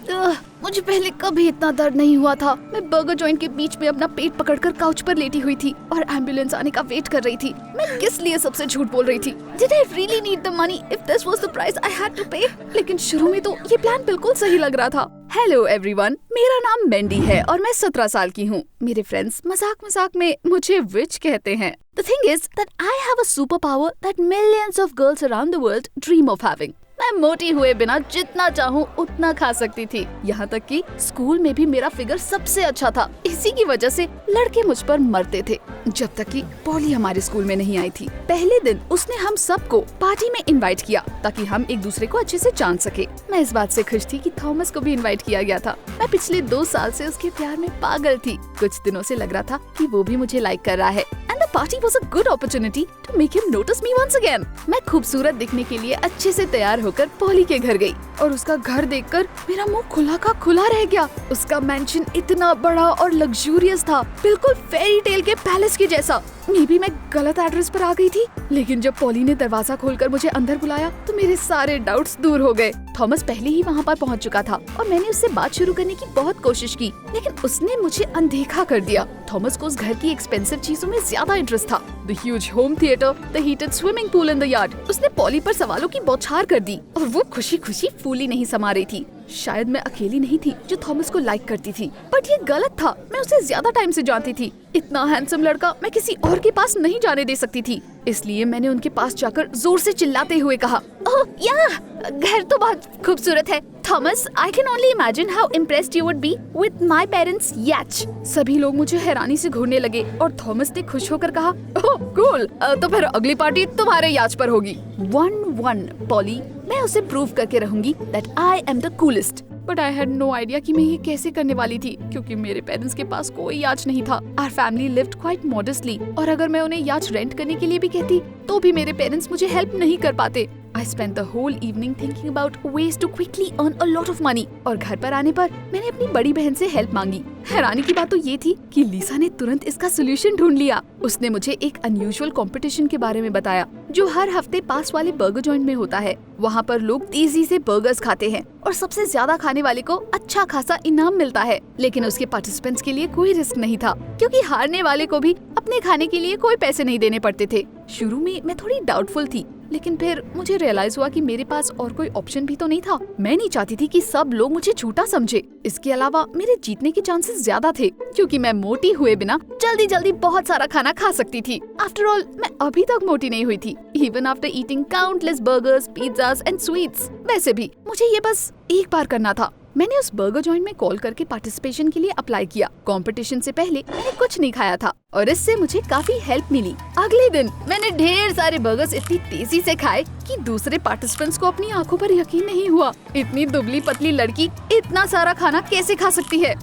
मुझे पहले कभी इतना दर्द नहीं हुआ था। मैं बर्गर जॉइंट के बीच में अपना पेट पकड़कर काउच पर लेटी हुई थी और एम्बुलेंस आने का वेट कर रही थी। मैं किस लिए सबसे झूठ बोल रही थी? Did I really need the money if this was the price I had to pay? लेकिन शुरू में तो ये प्लान बिल्कुल सही लग रहा था। हेलो एवरीवन, मेरा नाम मैंडी है और मैं 17 साल की हूँ। मेरे फ्रेंड्स मजाक मजाक में मुझे विच कहते हैं। The thing is that I have a superpower that millions of girls around the world dream of having. मैं मोटी हुए बिना जितना चाहूँ उतना खा सकती थी। यहाँ तक कि स्कूल में भी मेरा फिगर सबसे अच्छा था। इसी की वजह से लड़के मुझ पर मरते थे, जब तक कि पॉली हमारे स्कूल में नहीं आई थी। पहले दिन उसने हम सबको पार्टी में इनवाइट किया ताकि हम एक दूसरे को अच्छे से जान सके। मैं इस बात से खुश थी कि थॉमस को भी इनवाइट किया गया था। मैं पिछले 2 साल से उसके प्यार में पागल थी। कुछ दिनों से लग रहा था कि वो भी मुझे लाइक कर रहा है। Party was a good opportunity to make him notice me once again. मैं खूबसूरत दिखने के लिए अच्छे से तैयार होकर पॉली के घर गई और उसका घर देखकर मेरा मुंह खुला का खुला रह गया। उसका मैंशन इतना बड़ा और लग्जूरियस था, बिल्कुल फेरी टेल के पैलेस के जैसा। मे बी मैं गलत एड्रेस पर आ गई थी, लेकिन जब पॉली ने दरवाजा खोलकर मुझे अंदर बुलाया तो मेरे सारे डाउट्स दूर हो गए। थॉमस पहले ही वहाँ पर पहुँच चुका था और मैंने उससे बात शुरू करने की बहुत कोशिश की, लेकिन उसने मुझे अनदेखा कर दिया। थॉमस को उस घर की एक्सपेंसिव चीजों में ज्यादा इंटरेस्ट था। The huge home theatre, the heated swimming pool in the yard. उसने पॉली पर सवालों की बौछार कर दी और वो खुशी खुशी फूली नहीं समा रही थी। शायद मैं अकेली नहीं थी जो थॉमस को लाइक करती थी, बट ये गलत था। मैं उसे ज्यादा टाइम से जानती थी। इतना हैंडसम लड़का मैं किसी और के पास नहीं जाने दे सकती थी। इसलिए मैंने उनके पास जाकर जोर से चिल्लाते हुए कहा, ओह या, घर तो बहुत खूबसूरत है। Thomas, I can only imagine how impressed you would be with my parents याच। सभी लोग मुझे हैरानी से घूरने लगे और थॉमस ने खुश होकर कहा, ओह कूल, तो फिर अगली पार्टी तुम्हारे याच पर होगी। 1-1 पॉली, मैं उसे प्रूव करके रहूंगी that I am the coolest. But I had no idea कि मैं ये कैसे करने वाली थी, क्योंकि मेरे पेरेंट्स के पास कोई याच नहीं था। Our family lived quite modestly, और अगर मैं उन्हें याच रेंट करने के लिए भी कहती, तो भी मेरे पेरेंट्स मुझे हेल्प नहीं कर पाते। I spent the whole evening thinking about ways to quickly earn a lot of money. और घर पर आने पर मैंने अपनी बड़ी बहन से हेल्प मांगी। हैरानी की बात तो ये थी कि लीसा ने तुरंत इसका सोल्यूशन ढूंढ लिया। उसने मुझे एक अनयूजुअल कंपटीशन के बारे में बताया जो हर हफ्ते पास वाले बर्गर जॉइंट में होता है। वहाँ पर लोग तेजी से बर्गर्स खाते हैं और सबसे ज्यादा खाने वाले को अच्छा खासा इनाम मिलता है। लेकिन उसके पार्टिसिपेंट्स के लिए कोई रिस्क नहीं था, क्योंकि हारने वाले को भी अपने खाने के लिए कोई पैसे नहीं देने पड़ते थे। शुरू में मैं थोड़ी डाउटफुल थी, लेकिन फिर मुझे रियलाइज हुआ कि मेरे पास और कोई ऑप्शन भी तो नहीं था। मैं नहीं चाहती थी कि सब लोग मुझे झूठा समझे। इसके अलावा मेरे जीतने के चांसेस ज्यादा थे, क्योंकि मैं मोटी हुए बिना जल्दी जल्दी बहुत सारा खाना खा सकती थी। आफ्टर ऑल, मैं अभी तक मोटी नहीं हुई थी, even after eating countless burgers, pizzas and sweets. वैसे भी मुझे ये बस एक बार करना था। मैंने उस बर्गर जॉइंट में कॉल करके पार्टिसिपेशन के लिए अप्लाई किया। कंपटीशन से पहले मैंने कुछ नहीं खाया था और इससे मुझे काफी हेल्प मिली। अगले दिन मैंने ढेर सारे बर्गर्स इतनी तेजी से खाए कि दूसरे पार्टिसिपेंट्स को अपनी आंखों पर यकीन नहीं हुआ। इतनी दुबली पतली लड़की इतना सारा खाना कैसे खा सकती है?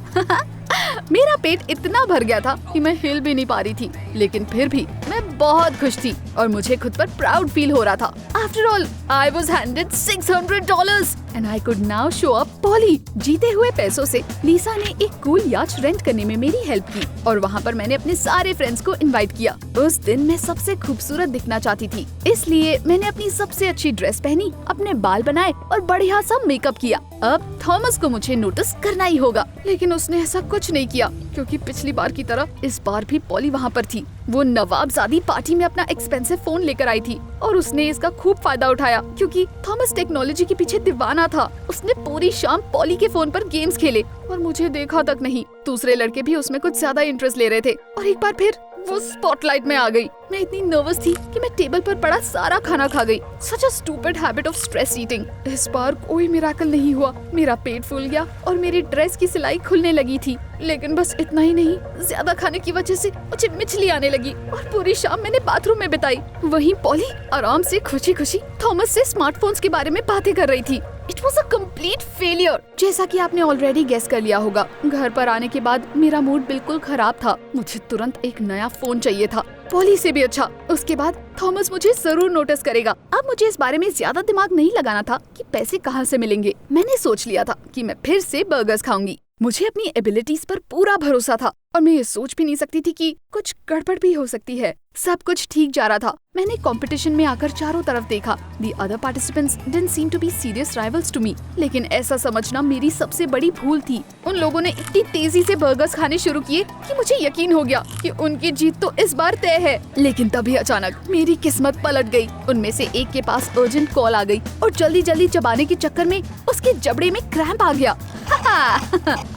मेरा पेट इतना भर गया था कि मैं हिल भी नहीं पा रही थी, लेकिन फिर भी मैं बहुत खुश थी और मुझे खुद पर प्राउड फील हो रहा था। After all, I was handed $600 and I could now show up poly. जीते हुए पैसों से लीसा ने एक कूल याच रेंट करने में मेरी हेल्प की और वहाँ पर मैंने अपने सारे फ्रेंड्स को इनवाइट किया। उस दिन मैं सबसे खूबसूरत दिखना चाहती थी, इसलिए मैंने अपनी सबसे अच्छी ड्रेस पहनी, अपने बाल बनाए और बढ़िया सा मेकअप किया। अब थॉमस को मुझे नोटिस करना ही होगा, लेकिन उसने ऐसा कुछ नहीं किया, क्योंकि पिछली बार की तरह इस बार भी पॉली वहाँ पर थी। वो नवाबजादी पार्टी में अपना एक्सपेंसिव फोन लेकर आई थी और उसने इसका खूब फायदा उठाया, क्योंकि थॉमस टेक्नोलॉजी के पीछे दीवाना था। उसने पूरी शाम पॉली के फोन पर गेम्स खेले और मुझे देखा तक नहीं। दूसरे लड़के भी उसमें कुछ ज्यादा इंटरेस्ट ले रहे थे और एक बार फिर वो स्पॉटलाइट में आ गई। मैं इतनी नर्वस थी कि मैं टेबल पर पड़ा सारा खाना खा गई। Such a stupid habit of stress eating. इस बार कोई मिरेकल नहीं हुआ। मेरा पेट फूल गया और मेरी ड्रेस की सिलाई खुलने लगी थी। लेकिन बस इतना ही नहीं, ज्यादा खाने की वजह से मुझे मिचली आने लगी और पूरी शाम मैंने बाथरूम में बिताई। वहीं पॉली आराम से खुशी खुशी थॉमस से स्मार्टफोन्स के बारे में बातें कर रही थी। It was a complete failure. जैसा कि आपने ऑलरेडी गेस कर लिया होगा, घर पर आने के बाद मेरा मूड बिल्कुल खराब था। मुझे तुरंत एक नया फोन चाहिए था, पॉली से भी अच्छा। उसके बाद थॉमस मुझे जरूर नोटिस करेगा। अब मुझे इस बारे में ज्यादा दिमाग नहीं लगाना था कि पैसे कहाँ से मिलेंगे। मैंने सोच लिया था कि मैं फिर से बर्गर्स खाऊंगी। मुझे अपनी एबिलिटीज पर पूरा भरोसा था और मैं ये सोच भी नहीं सकती थी कि कुछ गड़बड़ भी हो सकती है। सब कुछ ठीक जा रहा था। मैंने कंपटीशन में आकर चारों तरफ देखा। The other participants didn't seem to be serious rivals to me। लेकिन ऐसा समझना मेरी सबसे बड़ी भूल थी। उन लोगों ने इतनी तेजी से बर्गर्स खाने शुरू किए कि मुझे यकीन हो गया कि उनकी जीत तो इस बार तय है। लेकिन तभी अचानक मेरी किस्मत पलट गई। उनमें से एक के पास अर्जेंट कॉल आ गई और जल्दी जल्दी चबाने के चक्कर में उसके जबड़े में क्रैम्प आ गया।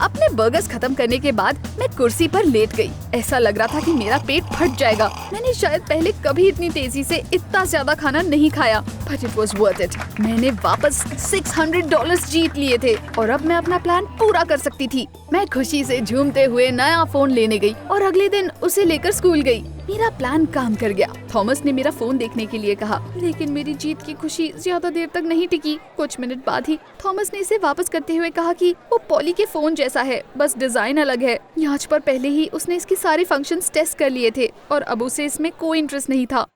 अपने बर्गर्स खत्म करने के बाद मैं कुर्सी पर लेट गई। ऐसा लग रहा था कि मेरा पेट फट जाएगा। मैंने शायद पहले कभी इतनी तेजी से इतना ज्यादा खाना नहीं खाया, but it was worth it. मैंने वापस $600 जीत लिए थे और अब मैं अपना प्लान पूरा कर सकती थी। मैं खुशी से झूमते हुए नया फोन लेने गई और अगले दिन उसे लेकर स्कूल गई। मेरा प्लान काम कर गया। थॉमस ने मेरा फोन देखने के लिए कहा, लेकिन मेरी जीत की खुशी ज्यादा देर तक नहीं टिकी। कुछ मिनट बाद ही थॉमस ने इसे वापस करते हुए कहा कि वो पॉली के फोन जैसा है, बस डिजाइन अलग है। जांच पर पहले ही उसने इसके सारे फंक्शंस टेस्ट कर लिए थे और अब उसे इसमें कोई इंटरेस्ट नहीं था।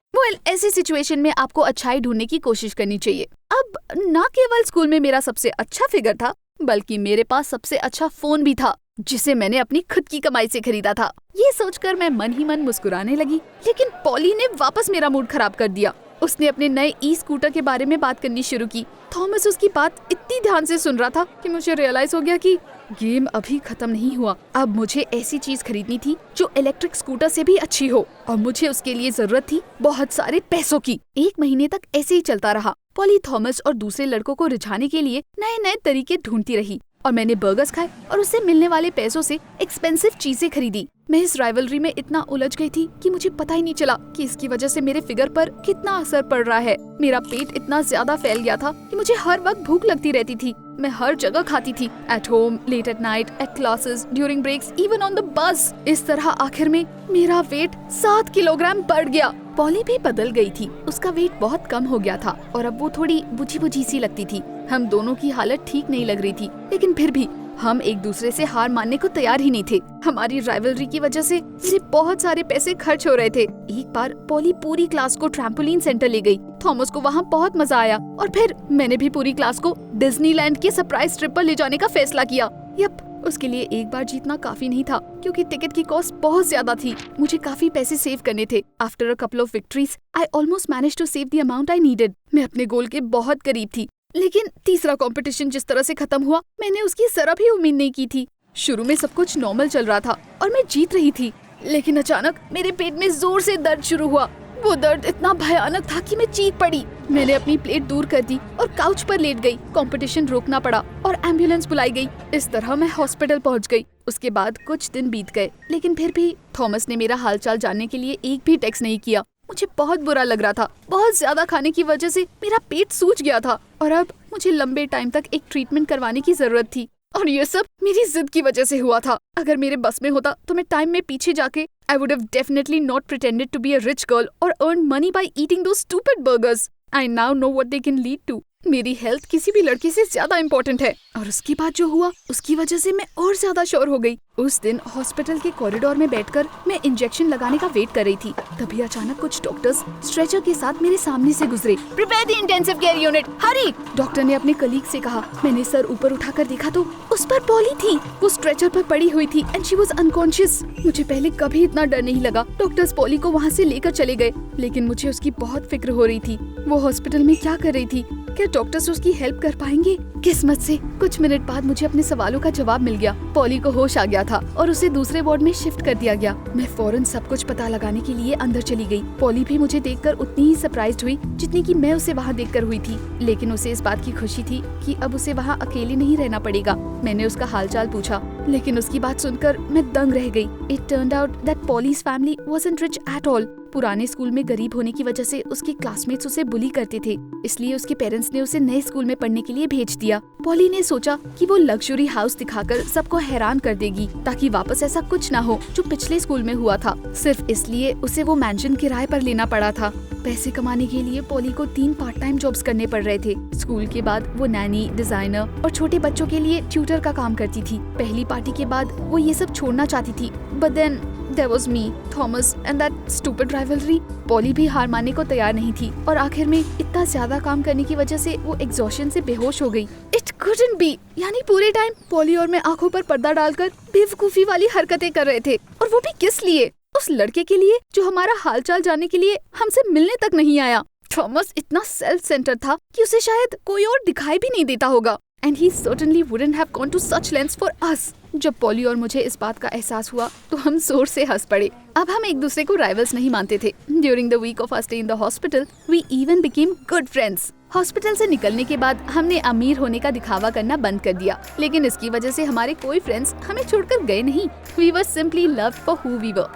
ऐसी सिचुएशन में आपको अच्छाई ढूंढने की कोशिश करनी चाहिए। अब न केवल स्कूल में मेरा सबसे अच्छा फिगर था, बल्कि मेरे पास सबसे अच्छा फोन भी था, जिसे मैंने अपनी खुद की कमाई से खरीदा था। ये सोचकर मैं मन ही मन मुस्कुराने लगी, लेकिन पॉली ने वापस मेरा मूड खराब कर दिया। उसने अपने नए ई-स्कूटर के बारे में बात करनी शुरू की। थॉमस उसकी बात इतनी ध्यान से सुन रहा था कि मुझे रियलाइज हो गया कि गेम अभी खत्म नहीं हुआ। अब मुझे ऐसी चीज खरीदनी थी जो इलेक्ट्रिक स्कूटर से भी अच्छी हो, और मुझे उसके लिए जरूरत थी बहुत सारे पैसों की। 1 महीने तक ऐसे ही चलता रहा। पॉली थॉमस और दूसरे लड़कों को रिझाने के लिए नए नए तरीके ढूंढती रही और मैंने बर्गर्स खाए और उससे मिलने वाले पैसों से एक्सपेंसिव चीजें खरीदी। मैं इस राइवलरी में इतना उलझ गई थी कि मुझे पता ही नहीं चला कि इसकी वजह से मेरे फिगर पर कितना असर पड़ रहा है। मेरा पेट इतना ज्यादा फैल गया था कि मुझे हर वक्त भूख लगती रहती थी। मैं हर जगह खाती थी, at home, late at night, at classes, during breaks, even on the bus. इस तरह आखिर में मेरा वेट 7 किलोग्राम बढ़ गया। पॉली भी बदल गई थी। उसका वेट बहुत कम हो गया था और अब वो थोड़ी बुझी बुझी सी लगती थी। हम दोनों की हालत ठीक नहीं लग रही थी, लेकिन फिर भी हम एक दूसरे से हार मानने को तैयार ही नहीं थे। हमारी राइवलरी की वजह से मेरे बहुत सारे पैसे खर्च हो रहे थे। एक बार पॉली पूरी क्लास को ट्रैम्पोलिन सेंटर ले गई। थॉमस को वहाँ बहुत मजा आया और फिर मैंने भी पूरी क्लास को डिज्नीलैंड के सरप्राइज ट्रिप पर ले जाने का फैसला किया। यप, उसके लिए एक बार जीतना काफी नहीं था, क्योंकि टिकट की कॉस्ट बहुत ज्यादा थी। मुझे काफी पैसे सेव करने थे। After a couple of victories, I almost managed to save the amount I needed. मैं अपने गोल के बहुत करीब थी। लेकिन तीसरा कंपटीशन जिस तरह से खत्म हुआ, मैंने उसकी जरा भी उम्मीद नहीं की थी। शुरू में सब कुछ नॉर्मल चल रहा था और मैं जीत रही थी, लेकिन अचानक मेरे पेट में जोर से दर्द शुरू हुआ। वो दर्द इतना भयानक था कि मैं चीख पड़ी। मैंने अपनी प्लेट दूर कर दी और काउच पर लेट गई। कंपटीशन रोकना पड़ा और एम्बुलेंस बुलाई गई। इस तरह मैं हॉस्पिटल पहुंच गई। उसके बाद कुछ दिन बीत गए, लेकिन फिर भी थॉमस ने मेरा हालचाल जानने के लिए एक भी टेक्स्ट नहीं किया। मुझे बहुत बुरा लग रहा था। बहुत ज्यादा खाने की वजह से मेरा पेट सूज गया था और अब मुझे लंबे टाइम तक एक ट्रीटमेंट करवाने की जरूरत थी। और ये सब मेरी जिद की वजह से हुआ था। अगर मेरे बस में होता तो मैं टाइम में पीछे जाके I would have definitely not pretended to be a rich girl or earned money by eating those stupid burgers. I now know what they can lead to. मेरी हेल्थ किसी भी लड़की से ज्यादा इम्पोर्टेंट है। और उसके बाद जो हुआ, उसकी वजह से मैं और ज्यादा श्योर हो गई। उस दिन हॉस्पिटल के कॉरिडोर में बैठकर मैं इंजेक्शन लगाने का वेट कर रही थी। तभी अचानक कुछ डॉक्टर्स स्ट्रेचर के साथ मेरे सामने से गुजरे। Prepare the intensive care unit, Hari! Doctor ने अपने कलीग से कहा। मैंने सर ऊपर उठाकर देखा तो उस पर पॉली थी। वो स्ट्रेचर पर पड़ी हुई थी एंड शी वाज अनकॉन्शियस। मुझे पहले कभी इतना डर नहीं लगा। डॉक्टर्स पॉली को वहाँ से लेकर चले गए, लेकिन मुझे उसकी बहुत फिक्र हो रही थी। वो हॉस्पिटल में क्या कर रही थी? क्या डॉक्टर्स उसकी हेल्प कर पाएंगे? किस्मत से कुछ मिनट बाद मुझे अपने सवालों का जवाब मिल गया। पॉली को होश आ गया था और उसे दूसरे वार्ड में शिफ्ट कर दिया गया। मैं फौरन सब कुछ पता लगाने के लिए अंदर चली गई। पॉली भी मुझे देखकर उतनी ही सरप्राइज्ड हुई जितनी कि मैं उसे वहाँ देखकर हुई थी, लेकिन उसे इस बात की खुशी थी कि अब उसे वहाँ अकेले नहीं रहना पड़ेगा। मैंने उसका हालचाल पूछा, लेकिन उसकी बात सुनकर मैं दंग रह गई। It turned out that Pauli's family wasn't rich at all. पुराने स्कूल में गरीब होने की वजह से उसके क्लासमेट्स उसे बुली करते थे, इसलिए उसके पेरेंट्स ने उसे नए स्कूल में पढ़ने के लिए भेज दिया। पॉली ने सोचा कि वो लग्जरी हाउस दिखाकर सबको हैरान कर देगी, ताकि वापस ऐसा कुछ ना हो जो पिछले स्कूल में हुआ था। सिर्फ इसलिए उसे वो मैंशन किराए पर लेना पड़ा था। पैसे कमाने के लिए पॉली को 3 पार्ट टाइम जॉब्स करने पड़ रहे थे। स्कूल के बाद वो नैनी, डिजाइनर और छोटे बच्चों के लिए ट्यूटर का काम करती थी। पहली पार्टी के बाद वो ये सब छोड़ना चाहती थी, but then There was me, Thomas and that stupid rivalry. Polly भी हार मानने को तैयार नहीं थी और आखिर में इतना ज्यादा काम करने की वजह से वो एग्जॉशन से बेहोश हो गई। It couldn't be. यानी पूरे टाइम पॉली और मैं आंखों पर पर्दा डालकर बेवकूफी वाली हरकतें कर रहे थे, और वो भी किस लिए? उस लड़के के लिए जो हमारा हालचाल जानने के लिए हमसे मिलने तक नहीं आया। थॉमस इतना सेल्फ सेंटर था कि उसे शायद कोई और दिखाई भी नहीं देता होगा। And he certainly wouldn't have gone to such lengths for us. जब पॉली और मुझे इस बात का एहसास हुआ तो हम जोर से हंस पड़े। अब हम एक दूसरे को राइवल्स नहीं मानते थे। During the week of our stay in the hospital, we even became good friends. Hospital से निकलने के बाद हमने अमीर होने का दिखावा करना बंद कर दिया, लेकिन इसकी वजह से हमारे कोई फ्रेंड्स हमें छोड़कर गए नहीं। We were simply loved for who we were,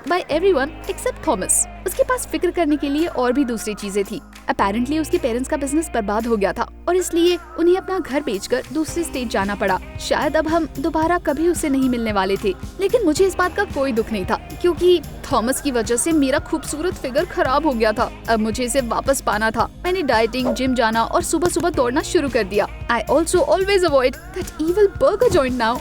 by everyone except Thomas. उसके पास फिक्र करने के लिए और भी दूसरी चीजें थी। अपेरेंटली उसके पेरेंट्स का बिजनेस बर्बाद हो गया था और इसलिए उन्हें अपना घर बेचकर दूसरे स्टेट जाना पड़ा। शायद अब हम दोबारा कभी उससे नहीं मिलने वाले थे, लेकिन मुझे इस बात का कोई दुख नहीं था क्योंकि थॉमस की वजह से मेरा खूबसूरत फिगर खराब हो गया था। अब मुझे इसे वापस पाना था। मैंने डाइटिंग, जिम जाना और सुबह सुबह दौड़ना शुरू कर दिया। I also always avoid that evil burger joint now.